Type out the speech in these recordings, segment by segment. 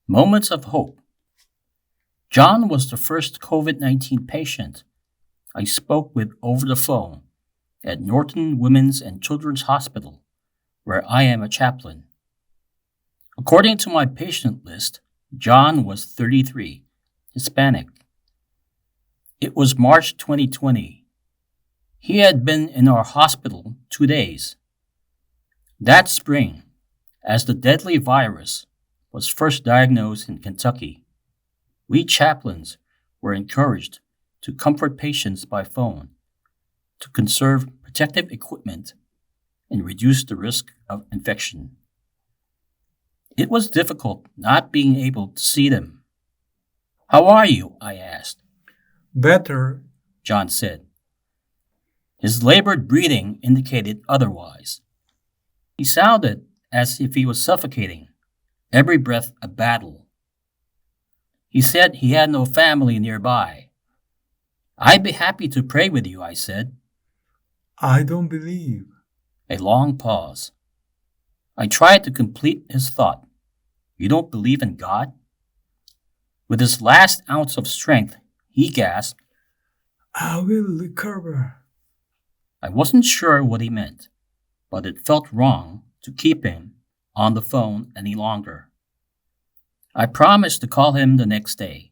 Moments of Hope. John was the first COVID-19 patient I spoke with over the phone at Norton Women's and Children's Hospital, where I am a chaplain. According to my patient list, John was 33, Hispanic. It was March 2020. He had been in our hospital 2 days. That spring, as the deadly virus was first diagnosed in Kentucky, we chaplains were encouraged to comfort patients by phone, to conserve protective equipment, and reduce the risk of infection. It was difficult not being able to see them. "How are you?" I asked. Better. John said. His labored breathing indicated otherwise. He sounded as if he was suffocating, every breath a battle. He said he had no family nearby. "I'd be happy to pray with you," I said. I don't believe. A long pause. I tried to complete his thought. "You don't believe in God?" With his last ounce of strength, he gasped. I will recover. I wasn't sure what he meant, but it felt wrong to keep him on the phone any longer. I promised to call him the next day.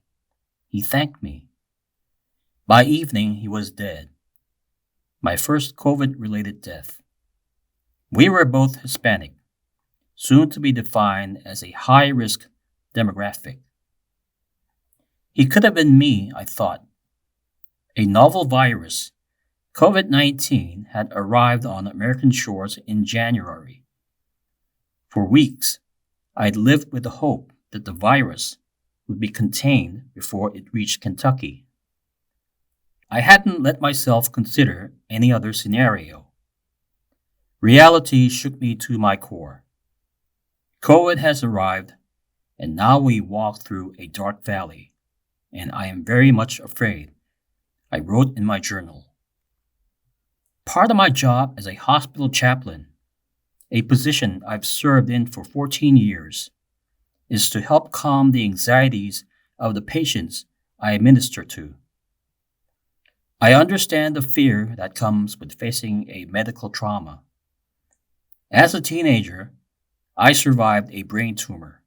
He thanked me. By evening, he was dead. My first COVID-related death. We were both Hispanic, soon to be defined as a high-risk demographic. He could have been me, I thought. A novel virus, COVID-19, had arrived on American shores in January. For weeks, I'd lived with the hope that the virus would be contained before it reached Kentucky. I hadn't let myself consider any other scenario. Reality shook me to my core. COVID has arrived, and now we walk through a dark valley, and I am very much afraid, I wrote in my journal. Part of my job as a hospital chaplain, a position I've served in for 14 years, is to help calm the anxieties of the patients I administer to. I understand the fear that comes with facing a medical trauma. As a teenager, I survived a brain tumor.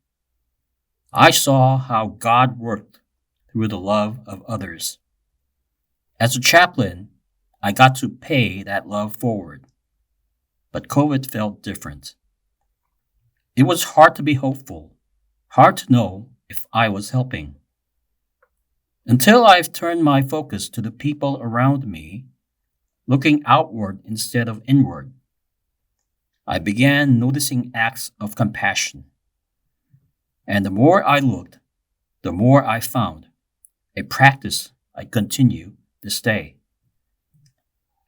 I saw how God worked through the love of others. As a chaplain, I got to pay that love forward. But COVID felt different. It was hard to be hopeful, hard to know if I was helping. Until I've turned my focus to the people around me, looking outward instead of inward, I began noticing acts of compassion. And the more I looked, the more I found, a practice I continue this day.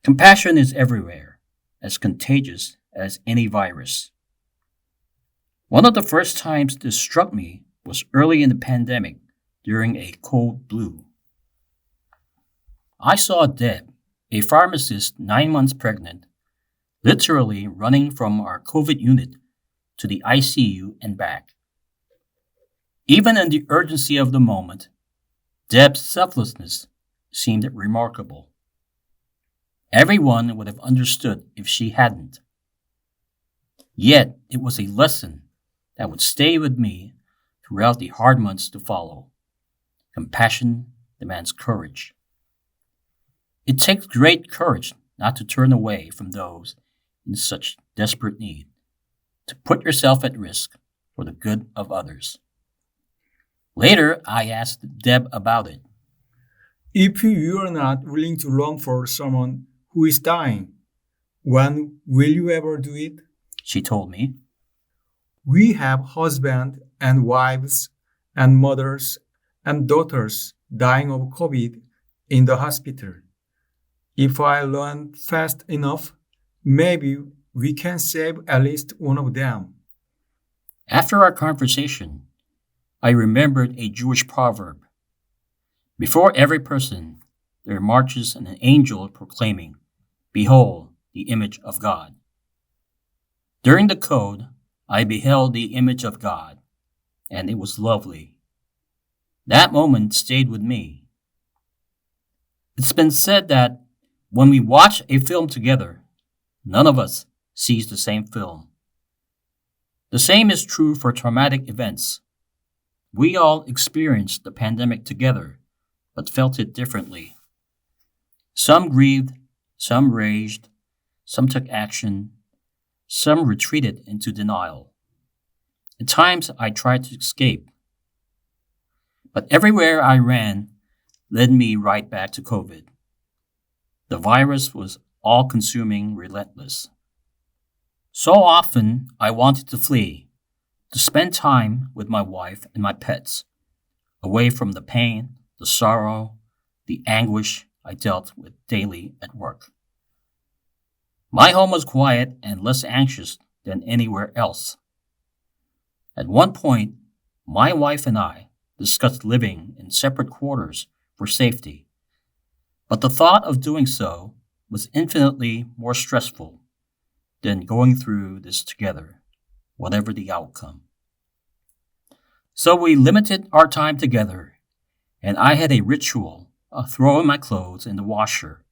Compassion is everywhere, as contagious as any virus. One of the first times this struck me was early in the pandemic during a cold blue. I saw Deb, a pharmacist 9 months pregnant, literally running from our COVID unit to the ICU and back. Even in the urgency of the moment, Deb's selflessness seemed remarkable. Everyone would have understood if she hadn't. Yet it was a lesson that would stay with me throughout the hard months to follow. Compassion demands courage. It takes great courage not to turn away from those in such desperate need, to put yourself at risk for the good of others. Later, I asked Deb about it. If you are not willing to long for someone who is dying, when will you ever do it? She told me. We have husbands and wives and mothers and daughters dying of COVID in the hospital. If I learn fast enough, maybe we can save at least one of them. After our conversation, I remembered a Jewish proverb. Before every person, there marches an angel proclaiming, "Behold, the image of God." During the code, I beheld the image of God, and it was lovely. That moment stayed with me. It's been said that when we watch a film together, none of us sees the same film. The same is true for traumatic events. We all experienced the pandemic together, but felt it differently. Some grieved, some raged, some took action, some retreated into denial. At times, I tried to escape. But everywhere I ran led me right back to COVID. The virus was all-consuming, relentless. So often, I wanted to flee, to spend time with my wife and my pets, away from the pain, the sorrow, the anguish I dealt with daily at work. My home was quiet and less anxious than anywhere else. At one point, my wife and I discussed living in separate quarters for safety, but the thought of doing so was infinitely more stressful than going through this together, whatever the outcome. So we limited our time together, and I had a ritual of throwing my clothes in the washer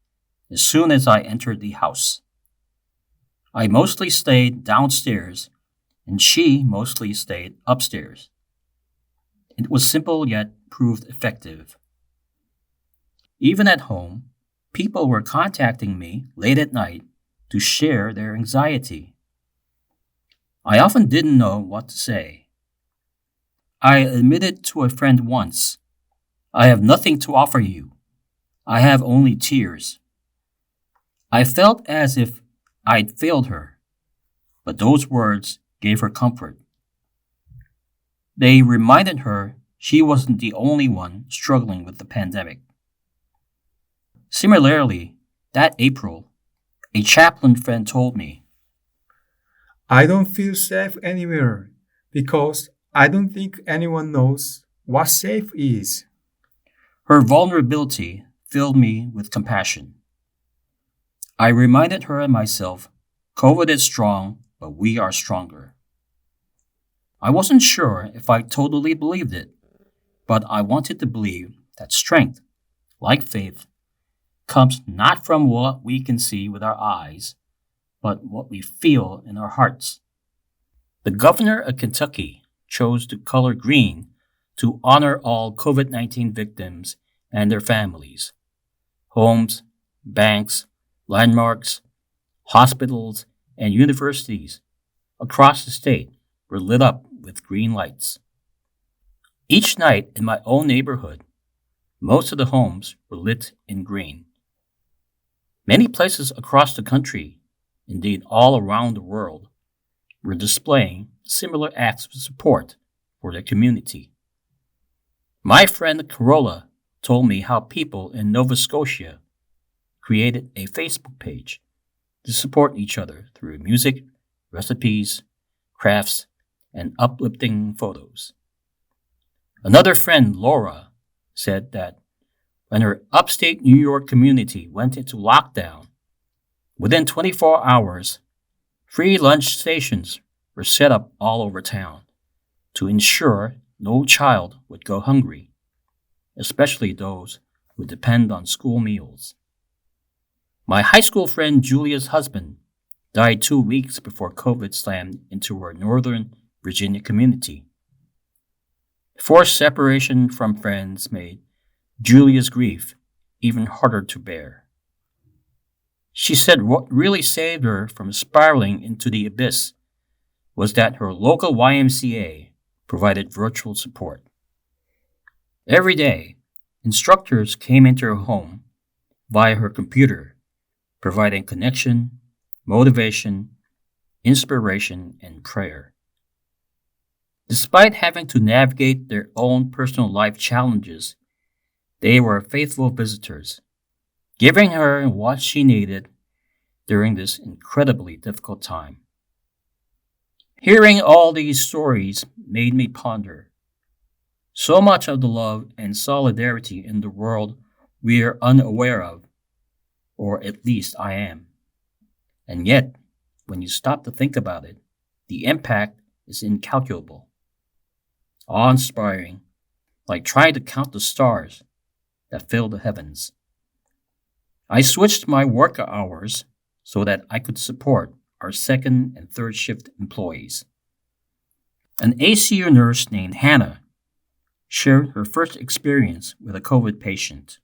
as soon as I entered the house. I mostly stayed downstairs, and she mostly stayed upstairs. It was simple yet proved effective. Even at home, people were contacting me late at night to share their anxiety. I often didn't know what to say. I admitted to a friend once, "I have nothing to offer you. I have only tears." I felt as if I'd failed her, but those words gave her comfort. They reminded her she wasn't the only one struggling with the pandemic. Similarly, that April, a chaplain friend told me, I don't feel safe anywhere because I don't think anyone knows what safe is. her vulnerability filled me with compassion. I reminded her and myself, COVID is strong, but we are stronger. I wasn't sure if I totally believed it, but I wanted to believe that strength, like faith, comes not from what we can see with our eyes, but what we feel in our hearts. The governor of Kentucky chose to color green to honor all COVID-19 victims and their families. Homes, banks, landmarks, hospitals, and universities across the state were lit up with green lights. Each night in my own neighborhood, most of the homes were lit in green. Many places across the country, indeed all around the world, were displaying similar acts of support for their community. My friend Corolla told me how people in Nova Scotia created a Facebook page to support each other through music, recipes, crafts, and uplifting photos. Another friend, Laura, said that when her upstate New York community went into lockdown, within 24 hours, free lunch stations were set up all over town to ensure no child would go hungry, especially those who depend on school meals. My high school friend Julia's husband died 2 weeks before COVID slammed into her Northern Virginia community. Forced separation from friends made Julia's grief even harder to bear. She said what really saved her from spiraling into the abyss was that her local YMCA provided virtual support. Every day, instructors came into her home via her computer, providing connection, motivation, inspiration, and prayer. Despite having to navigate their own personal life challenges, they were faithful visitors, giving her what she needed during this incredibly difficult time. Hearing all these stories made me ponder. So much of the love and solidarity in the world we are unaware of, or at least I am. And yet, when you stop to think about it, the impact is incalculable. awe-inspiring, like trying to count the stars that fill the heavens. I switched my work hours so that I could support our second and third shift employees. An ACU nurse named Hannah shared her first experience with a COVID patient.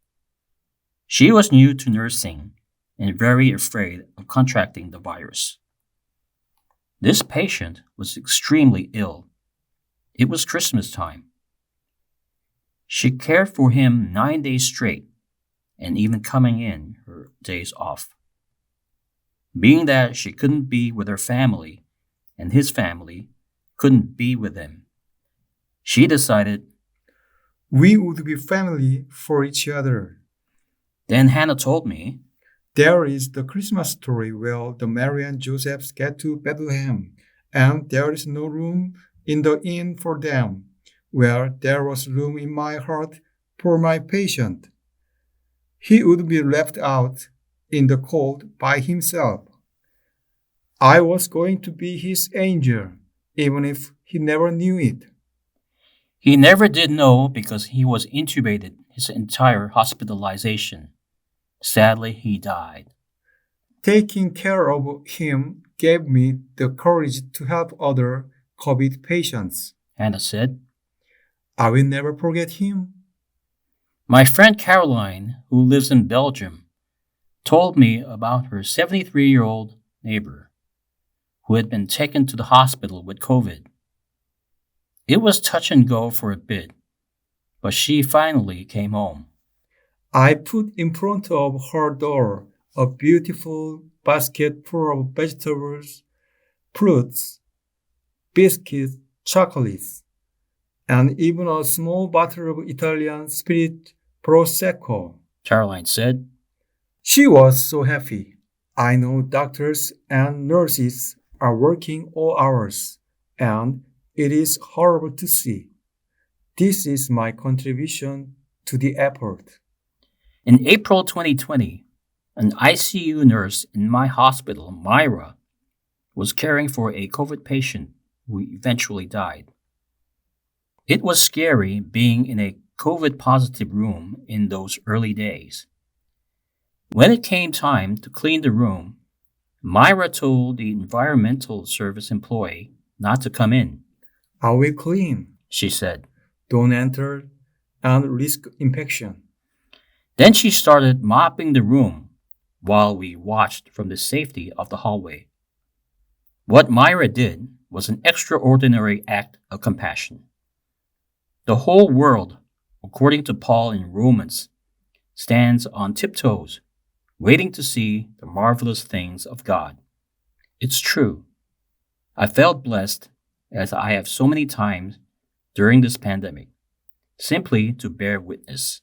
She was new to nursing and very afraid of contracting the virus. This patient was extremely ill. It was Christmas time. She cared for him 9 days straight and even coming in her days off. Being that she couldn't be with her family and his family couldn't be with him, she decided we would be family for each other. Then Hannah told me, there is the Christmas story where the Mary and Joseph get to Bethlehem, and there is no room in the inn for them, where there was room in my heart for my patient. He would be left out in the cold by himself. I was going to be his angel, even if he never knew it. He never did know because he was intubated his entire hospitalization. Sadly, he died. Taking care of him gave me the courage to help other COVID patients. Hannah said. I will never forget him. My friend Caroline, who lives in Belgium, told me about her 73-year-old neighbor who had been taken to the hospital with COVID. It was touch and go for a bit, but she finally came home. I put in front of her door a beautiful basket full of vegetables, fruits, biscuits, chocolates, and even a small bottle of Italian spirit Prosecco, Caroline said. She was so happy. I know doctors and nurses are working all hours, and it is horrible to see. This is my contribution to the effort. In April 2020, an ICU nurse in my hospital, Myra, was caring for a COVID patient who eventually died. It was scary being in a COVID-positive room in those early days. When it came time to clean the room, Myra told the environmental service employee not to come in. I will clean, she said. Don't enter and risk infection. Then she started mopping the room while we watched from the safety of the hallway. What Myra did was an extraordinary act of compassion. The whole world, according to Paul in Romans, stands on tiptoes, waiting to see the marvelous things of God. It's true. I felt blessed, as I have so many times during this pandemic, simply to bear witness.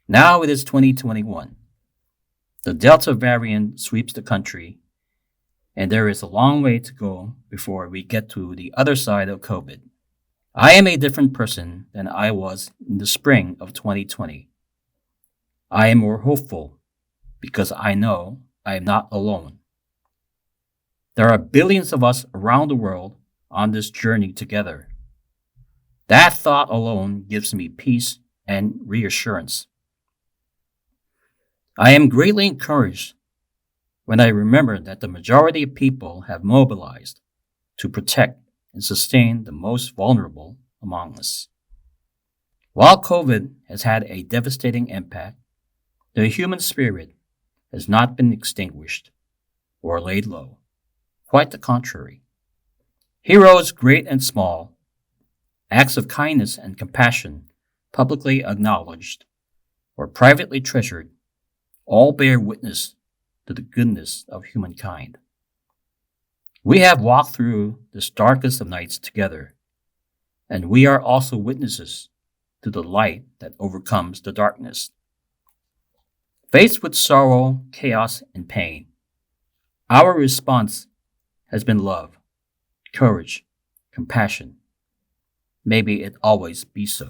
Now it is 2021. The Delta variant sweeps the country, and there is a long way to go before we get to the other side of COVID. I am a different person than I was in the spring of 2020. I am more hopeful because I know I am not alone. There are billions of us around the world on this journey together. That thought alone gives me peace and reassurance. I am greatly encouraged when I remember that the majority of people have mobilized to protect and sustain the most vulnerable among us. While COVID has had a devastating impact, the human spirit has not been extinguished or laid low. Quite the contrary. Heroes great and small, acts of kindness and compassion, publicly acknowledged or privately treasured, all bear witness to the goodness of humankind. We have walked through this darkest of nights together, and we are also witnesses to the light that overcomes the darkness. Faced with sorrow, chaos, and pain, our response has been love, courage, compassion. Maybe it always be so.